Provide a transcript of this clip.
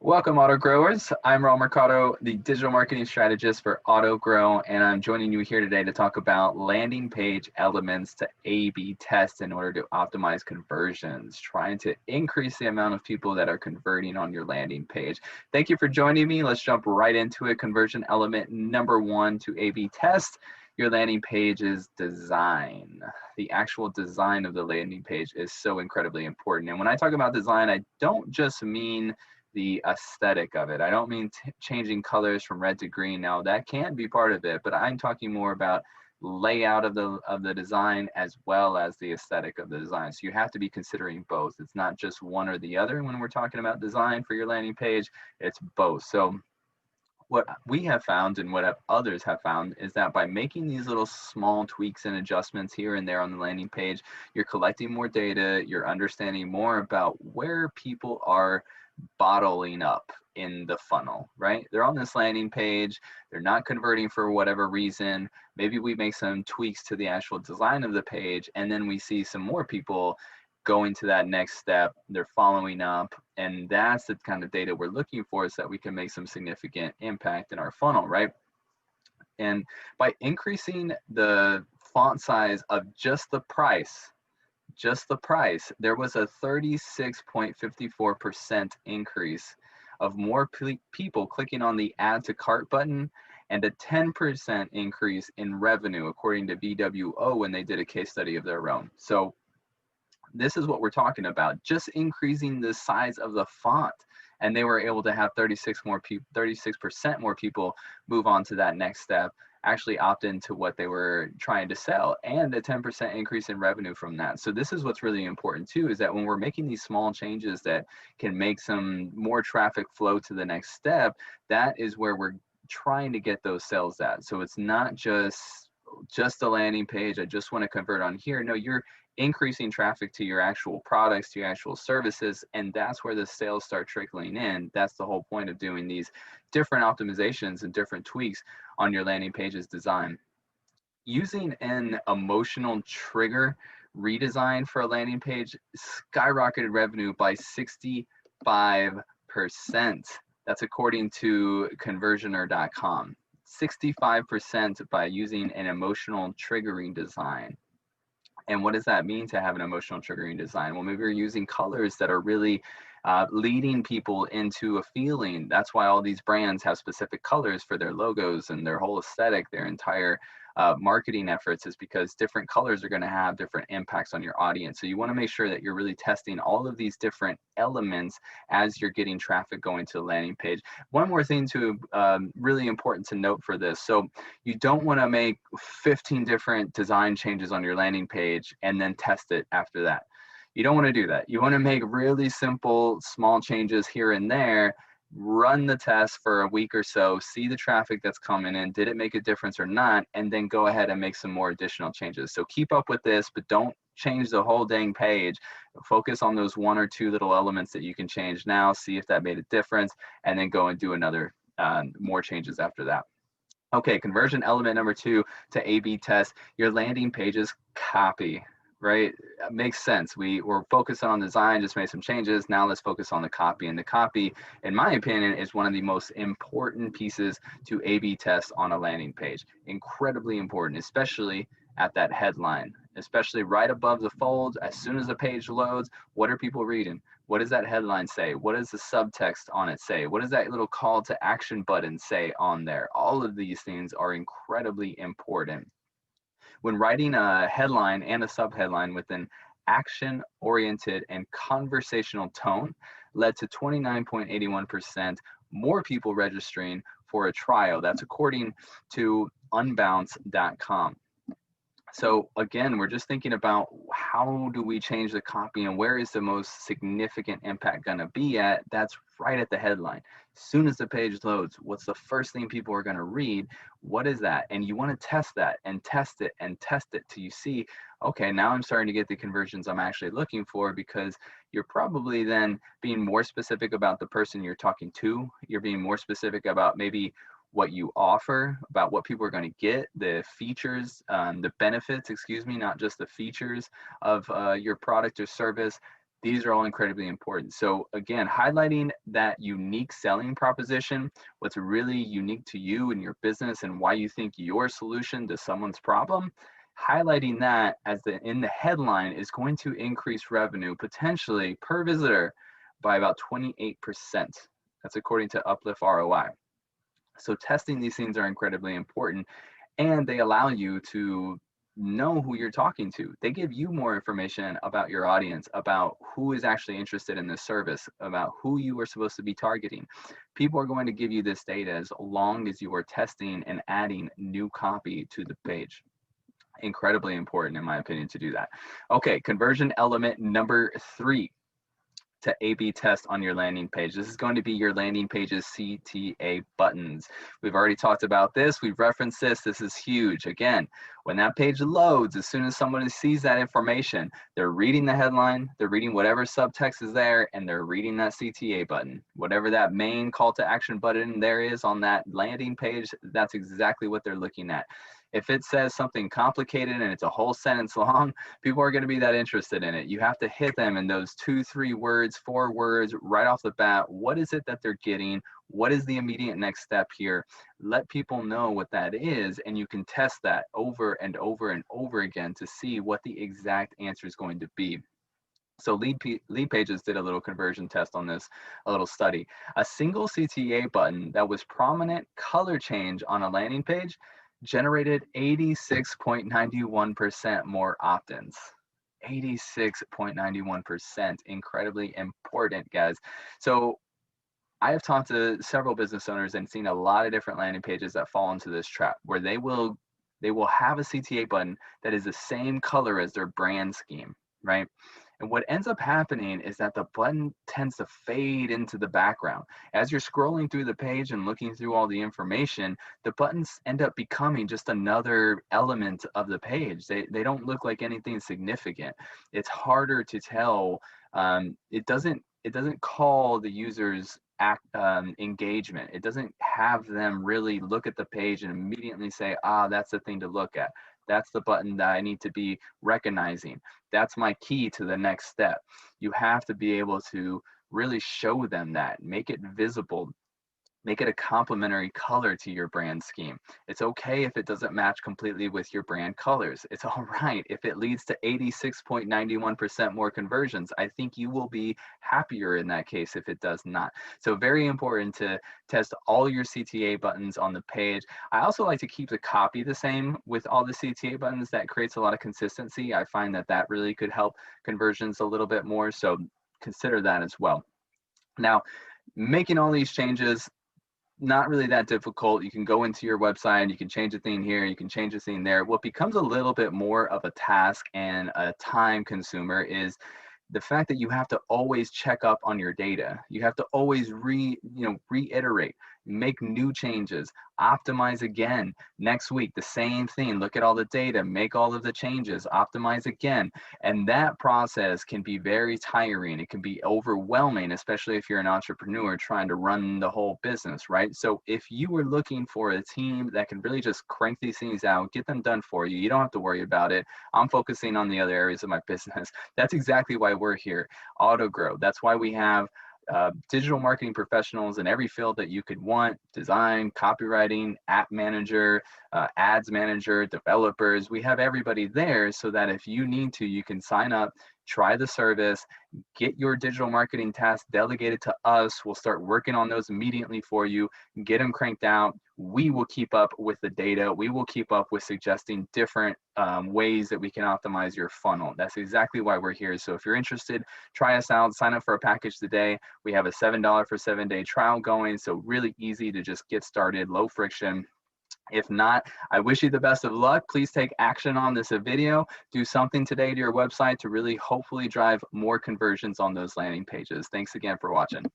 Welcome, Auto Growers. I'm Raul Mercado, the digital marketing strategist for Auto Grow, and I'm joining you here today to talk about landing page elements to A/B test in order to optimize conversions, trying to increase the amount of people that are converting on your landing page. Thank you for joining me. Let's jump right into it. Conversion element number one to A/B test your landing page's design. The actual design of the landing page is so incredibly important. And when I talk about design, I don't just mean the aesthetic of it. I don't mean changing colors from red to green. Now that can be part of it, but I'm talking more about layout of the design as well as the aesthetic of the design. So you have to be considering both. It's not just one or the other when we're talking about design for your landing page, it's both. So what we have found and what others have found is that by making these little small tweaks and adjustments here and there on the landing page, you're collecting more data, you're understanding more about where people are bottling up in the funnel, right? They're on this landing page, they're not converting for whatever reason. Maybe we make some tweaks to the actual design of the page, and then we see some more people going to that next step, they're following up, and that's the kind of data we're looking for, so that we can make some significant impact in our funnel, right? And by increasing the font size of just the price, there was a 36.54% increase of more people clicking on the add to cart button, and a 10% increase in revenue, according to VWO, when they did a case study of their own. So this is what we're talking about, just increasing the size of the font. And they were able to have 36% more people move on to that next step, actually opt into what they were trying to sell, and a 10% increase in revenue from that. So this is what's really important too, is that when we're making these small changes that can make some more traffic flow to the next step, that is where we're trying to get those sales at. So it's not just a landing page, I just want to convert on here. No, you're increasing traffic to your actual products, to your actual services, and that's where the sales start trickling in. That's the whole point of doing these different optimizations and different tweaks on your landing page's design. Using an emotional trigger redesign for a landing page skyrocketed revenue by 65%. That's according to conversioner.com. 65% by using an emotional triggering design. And what does that mean to have an emotional triggering design? Well, maybe you're using colors that are really leading people into a feeling. That's why all these brands have specific colors for their logos and their whole aesthetic, their entire marketing efforts, is because different colors are going to have different impacts on your audience. So you want to make sure that you're really testing all of these different elements as you're getting traffic going to the landing page. One more thing to really important to note for this. So you don't want to make 15 different design changes on your landing page and then test it after that. You don't want to do that. You want to make really simple, small changes here and there, run the test for a week or so, see the traffic that's coming in, did it make a difference or not, and then go ahead and make some more additional changes. So keep up with this, but don't change the whole dang page. Focus on those one or two little elements that you can change now, see if that made a difference, and then go and do another more changes after that. Okay, conversion element number two to A/B test your landing page's copy. Right? It makes sense. We're focused on design, just made some changes. Now let's focus on the copy. And the copy, in my opinion, is one of the most important pieces to A/B test on a landing page. Incredibly important, especially at that headline, especially right above the fold. As soon as the page loads, what are people reading? What does that headline say? What does the subtext on it say? What does that little call to action button say on there? All of these things are incredibly important. When writing a headline and a subheadline with an action-oriented and conversational tone led to 29.81% more people registering for a trial. That's according to unbounce.com. So again, we're just thinking about how do we change the copy and where is the most significant impact going to be at? That's right at the headline. As soon as the page loads, what's the first thing people are going to read? What is that? And you want to test that and test it and test it till you see, okay, now I'm starting to get the conversions I'm actually looking for, because you're probably then being more specific about the person you're talking to. You're being more specific about maybe what you offer, about what people are going to get, the features, the benefits, not just the features of your product or service. These are all incredibly important. So again, highlighting that unique selling proposition, what's really unique to you and your business and why you think your solution to someone's problem, highlighting that as in the headline is going to increase revenue potentially per visitor by about 28%. That's according to Uplift ROI. So testing these things are incredibly important, and they allow you to know who you're talking to. They give you more information about your audience, about who is actually interested in this service, about who you are supposed to be targeting. People are going to give you this data as long as you are testing and adding new copy to the page. Incredibly important, in my opinion, to do that. Okay, conversion element number 3. To A/B test on your landing page. This is going to be your landing page's CTA buttons. We've already talked about this. We've referenced this. This is huge. Again, when that page loads, as soon as someone sees that information, they're reading the headline, they're reading whatever subtext is there, and they're reading that CTA button. Whatever that main call to action button there is on that landing page, that's exactly what they're looking at. If it says something complicated and it's a whole sentence long, people are going to be that interested in it. You have to hit them in those 2, 3 words, 4 words right off the bat. What is it that they're getting? What is the immediate next step here? Let people know what that is, and you can test that over and over and over again to see what the exact answer is going to be. So Lead Pages did a little conversion test on this, a little study. A single CTA button that was prominent color change on a landing page generated 86.91% more opt-ins. 86.91%, incredibly important, guys. So I have talked to several business owners and seen a lot of different landing pages that fall into this trap, where they will have a CTA button that is the same color as their brand scheme, right? And what ends up happening is that the button tends to fade into the background. As you're scrolling through the page and looking through all the information, the buttons end up becoming just another element of the page. They don't look like anything significant. It's harder to tell. It doesn't call the user's engagement. It doesn't have them really look at the page and immediately say, ah, that's the thing to look at. That's the button that I need to be recognizing. That's my key to the next step. You have to be able to really show them that, make it visible, make it a complementary color to your brand scheme. It's okay if it doesn't match completely with your brand colors. It's all right if it leads to 86.91% more conversions. I think you will be happier in that case if it does not. So very important to test all your CTA buttons on the page. I also like to keep the copy the same with all the CTA buttons. That creates a lot of consistency. I find that that really could help conversions a little bit more. So consider that as well. Now, making all these changes, not really that difficult. You can go into your website, you can change a thing here, you can change a thing there. What becomes a little bit more of a task and a time consumer is the fact that you have to always check up on your data. You have to always reiterate, make new changes, optimize again. Next week, the same thing. Look at all the data, make all of the changes, optimize again. And that process can be very tiring. It can be overwhelming, especially if you're an entrepreneur trying to run the whole business, right? So if you were looking for a team that can really just crank these things out, get them done for you, you don't have to worry about it. I'm focusing on the other areas of my business. That's exactly why we're here. AutoGrow. That's why we have digital marketing professionals in every field that you could want: design, copywriting, app manager, ads manager, developers. We have everybody there so that if you need to, you can sign up, try the service, get your digital marketing tasks delegated to us. We'll start working on those immediately for you, get them cranked out. We will keep up with the data. We will keep up with suggesting different ways that we can optimize your funnel. That's exactly why we're here. So if you're interested, try us out, sign up for a package today. We have a $7 for 7-day trial going. So really easy to just get started, low friction. If not, I wish you the best of luck. Please take action on this video. Do something today to your website to really hopefully drive more conversions on those landing pages. Thanks again for watching.